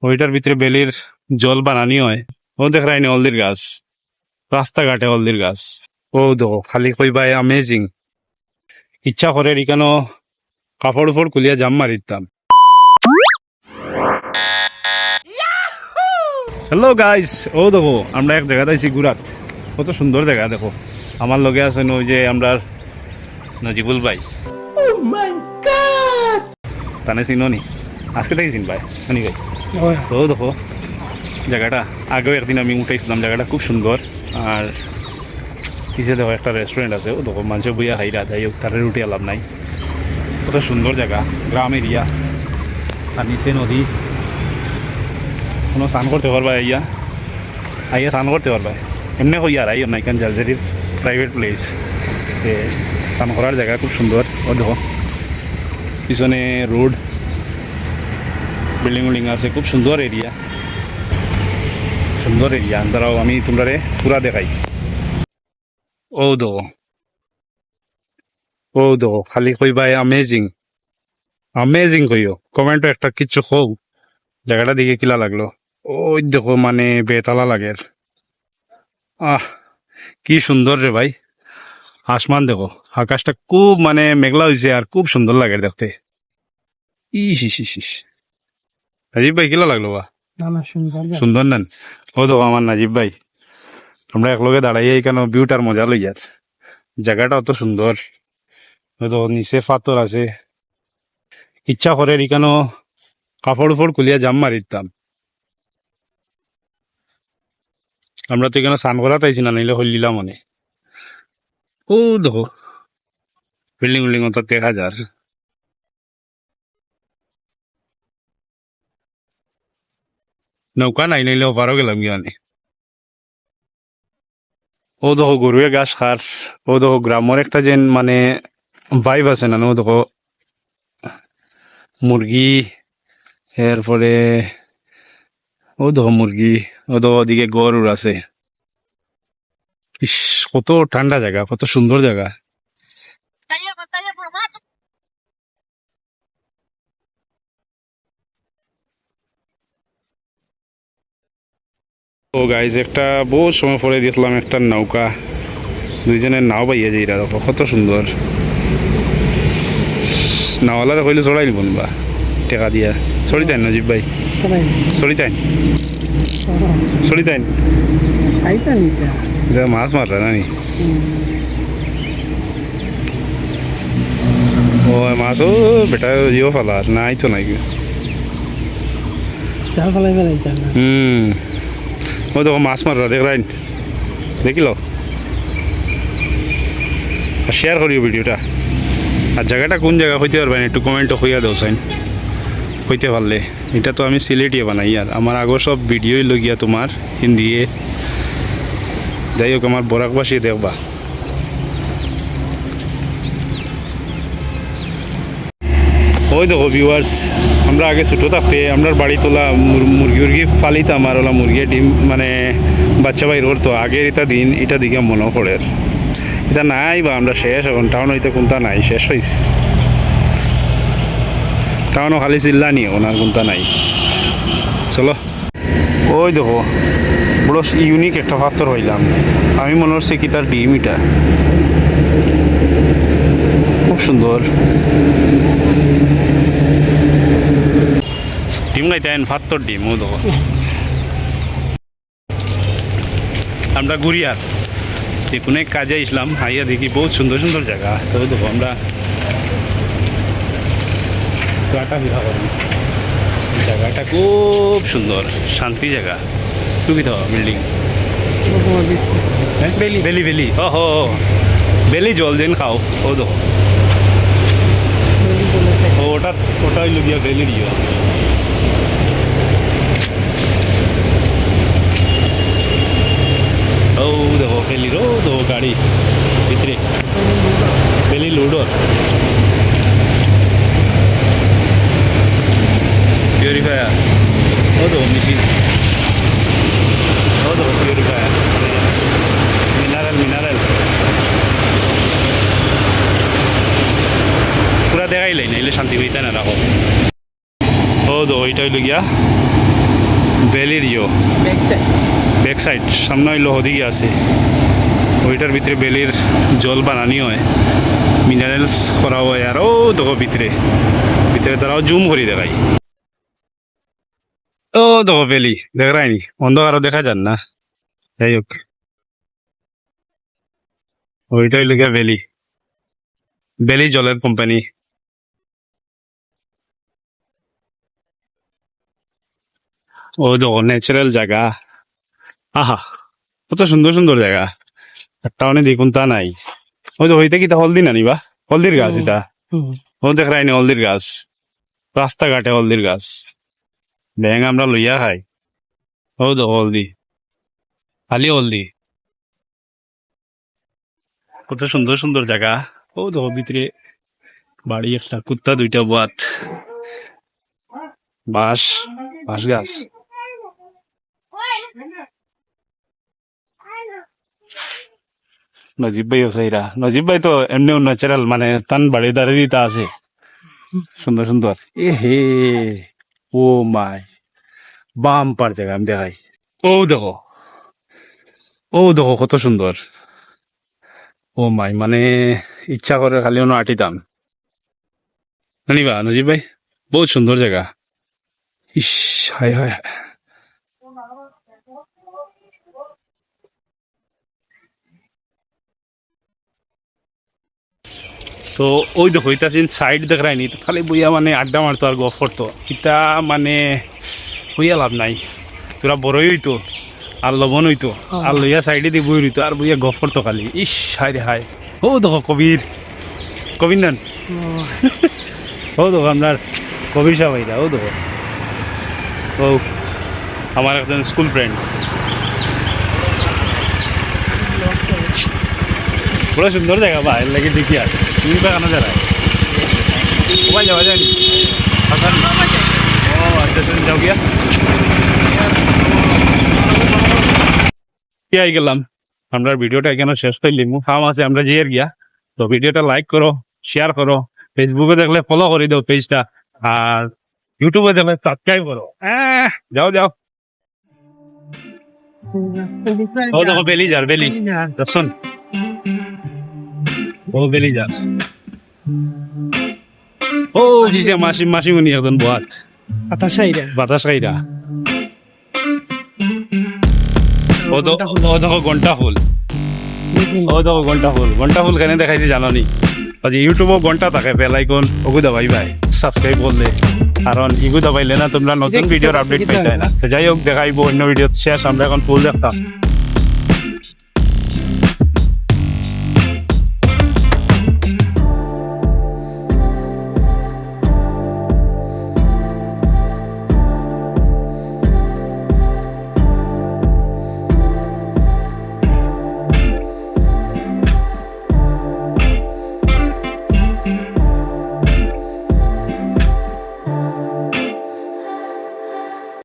ওইটার ভিতরে বেলির জল বানানি হয়। ও দেখ রাইনি হলদির গাছ, রাস্তাঘাটে হলদির গাছ। ও দেখো খালি কইবাই অ্যামেজিং। ইচ্ছা করে এখানো কাপড় উপর খুলিয়া জাম মারিতাম। হ্যালো গাইস, ও দেখো আমরা এক জায়গা আইছি গুরাত। কত সুন্দর জায়গা দেখো। আমার লগে আছেন ওই যে আমরা নজিবুল ভাই। তানে চিনি আজকে থেকে চিন ভাই শুনি ভাই। তো দেখো জায়গাটা আগেও একদিন আমি উঠাইছিলাম, জায়গাটা খুব সুন্দর। আর পিছিয়ে দেখো একটা রেস্টুরেন্ট আছে, ও দেখো মানুষ বইয়া হাইরা যাই হোক, তার রুটি আলাপ নাই। কত সুন্দর জায়গা, গ্রাম এরিয়া, আর নিচে নদী। কোনো স্নান করতে পারবা আইয়া স্নান করতে পারবা। এমনি হইয়া আর আইও না, এখান জালজারির প্রাইভেট প্লেস, স্নান করার জায়গা খুব সুন্দর। ও দেখো পিছনে রোড, বিল্ডিং উল্ডিং আছে, খুব সুন্দর এরিয়া, সুন্দর এরিয়া। দাঁড়াও আমি তোমরা পুরা দেখাই। ও দেখো, ও দেখো খালি কইবাই অ্যামেজিং, অ্যামেজিং কইও। কমেন্টও একটা কিচ্ছু হোক, জায়গাটা দিকে কিলা লাগলো। ওই দেখো মানে বেতালা লাগে। আহ কি সুন্দর রে ভাই। আসমান দেখো, আকাশটা খুব মানে মেঘলা হয়েছে আর খুব সুন্দর লাগে দেখতে। ইস ইস ইস ইস। নাজিব ভাই কিলা লাগলো বা? সুন্দর নেন। ও দেখো আমার নাজিব ভাই, আমরা একলগে দাঁড়াইয়া এখানে ভিউটার মজা লইয়ার। জায়গাটা অত সুন্দর। তো নিচে পাথর আছে, ইচ্ছা করে এখানে কাপড় উপর খুলিয়া জাম মারিতাম। আমরা তো এখানে স্নান করা পাইছি না, নাইলে হইলিলাম মনে। ও দেখো বিল্ডিং উল্ডিং তো দেখা যার। নৌকা নাই, নাইলে ওপারও গেলাম গিয়ে। ও দেখো গরুয়ে ঘাস খার। ও দেখো গ্রামের একটা যেন মানে ভাইব আছে না। ও দেখো মুরগি, এরপরে ও দেখো মুরগি, ও দেখো ওদিকে গরুর আছে। ইস কত ঠান্ডা জায়গা, কত সুন্দর জায়গা। ও গাইজ একটা বহুত সময় পরে দেখলাম একটা নৌকা, দুইজনের নাও পাইয়া যাই, দেখো কত সুন্দর। নাওয়ালারে কইলে চড়াই নিব বা টেকা দিয়া চড়ি তাই নজিব ভাই, চড়ি তাই চড়ি তাই মাছ মারলা নানি। ও মাছ ও বেটা জিও ফালা নাই তো নাই। ও দেখো মাছ মারলা দেখলাইন, দেখিল। আর শেয়ার করিও ভিডিওটা। আর জায়গাটা কোন জায়গা হইতে পারবেন একটু কমেন্টও হইয়া দেও সাইন, হইতে পারলে। এটা তো আমি সিলেটিয়ে বানাই, আর আমার আগর সব ভিডিওই লগিয়া তোমার হিন্দি। যাই হোক আমার বরাকবাসী দেখবা। ওই দেখো ভিউয়ার্স, আমরা আগে ছোটো থাকতে আমরা বাড়ি তোলা মুরগি ফালিতাম, আর ওলা মুরগি ডিম মানে বাচ্চা বাইর করতো। আগের এটা দিন এটা দিকে মনে পড়ে। এটা নাই বা আমরা শেষ, এখন টাউন হইতে কোনটা নাই, শেষ হইস। টাউনও খালি চিল্লা নিয়ে ওনার কোনটা নাই। চলো ওই দেখো বড় ইউনিক একটা পাথর হইলাম আমি, মনে হচ্ছে কি তার ডিম। এটা খুব সুন্দর ডিম গাইতেন, পাথর ডিম। ও দেখো আমরা গুড়িয়ার যে কোনো এক কাজে আসলাম, হাইয়া দেখি বহুত সুন্দর সুন্দর জায়গা। তো দেখো আমরা গাটা ফিরা করি, জায়গাটা খুব সুন্দর, শান্তি জায়গা। খুবই তো বিল্ডিং বেলি বেলি বেলি, ও হো বেলি জল দিন খাও। ও দেখো ওটা ওটা হইল গিয়া বেলি দিও। ও দেখো বেলির, ও দেখো গাড়ি ভিতরে বেলি লুডোর পিউরিফায়ার। ও দেখো মেশিন, ও দেখো পিউরিফায়ার, মিনারেল মিনারেল পুরা দেখাইলাই, নাইলে শান্তি হইতে না রাখো। ও দেখো এইটা হইল গিয়া বেলির ব্যাক সাইড সামনে হইলো ওদিকে আছে ওইটার ভিতরে বেলির জল বানানি হয় মিনারেলস করা হয় আর ও দেখো ভিতরে ভিতরে তারাও জুম করি দেখাই ও দেখো বেলি দেখায়নি অন্ধকারও দেখা যান না যাই হোক ওইটা হইলো গিয়া বেলি বেলি জলের কোম্পানি ও দেখো ন্যাচারাল জায়গা আহা কত সুন্দর সুন্দর জায়গা একটা অনেক দেখুন তা নাই ওই তো হইতে কি তা হলদি না নিবা হলদির গাছ এটা ও দেখ রাইনি হলদির গাছ রাস্তাঘাটে হলদির গাছ ব্যাং আমরা লইয়া খাই ও তো হলদি খালি হলদি কত সুন্দর সুন্দর জায়গা ও তো ভিতরে বাড়ি একটা কুত্তা দুইটা বাত বাঁশ বাঁশ গাছ নজিব ভাই সেইরা নজিব ভাই তো এমনিও ন্যাচারাল মানে তান বাড়ি দাঁড়িয়ে দিতে আছে সুন্দর সুন্দর এ হে ও মাই বাম পার জায়গা আমি দেখাই দেখো ও দেখো কত সুন্দর ও মাই মানে ইচ্ছা করে খালি অন্য আটিতাম জানিবা নজিব ভাই বহুত সুন্দর জায়গা ইস হায় হায় তো ওই দেখো ইতা সাইড দেখায়নি তো খালি বইয়া মানে আড্ডা মারতো আর গফ করতো ইতা মানে বইয়া লাভ নাই তোরা বড়ই হইতো আর লবণ হইতো আর লইয়া সাইডে দিয়ে বই রইতো আর বইয়া গফ করতো খালি ইস হায় রে হায় ও দেখো কবির নান ও দেখো আপনার কবির সাহেবরা ও দেখো ও আমার একজন স্কুল ফ্রেন্ড বড় সুন্দর জায়গা বা এর লাগে দেখি আর তুমি বা কেন যারা কোথায় যাওয়া যায়নি ও আচ্ছা তুমি যাও গিয়া আই গেলাম আমরা ভিডিওটা এখানে শেষ করলিম ফার্ম আছে আমরা যাই গিয়া তো ভিডিওটা লাইক করো শেয়ার করো ফেসবুকে দেখলে ফলো করে দাও পেজটা আর ইউটিউবে দেখলে সাবস্ক্রাইব করো যাও যাও ও দেখো বেলি যার বেলি শোন ও বেলি যার ও দিছে মাসিমণি এখন বাতাস খাইরা ও দেখো ঘন্টা ফুল ঘন্টা ফুল কেন দেখাইছে জানো নি ইউটিউবও ঘন্টা থাকে বেলাইকন ওগু দাবাই ভাই সাবস্ক্রাইব করলে কারণ ইগু দাবাইলে না তোমরা নতুন ভিডিওর আপডেট পাইতে না যাই হোক দেখাইবো অন্য ভিডিও শেষ আমরা এখন ফুল দেখতাম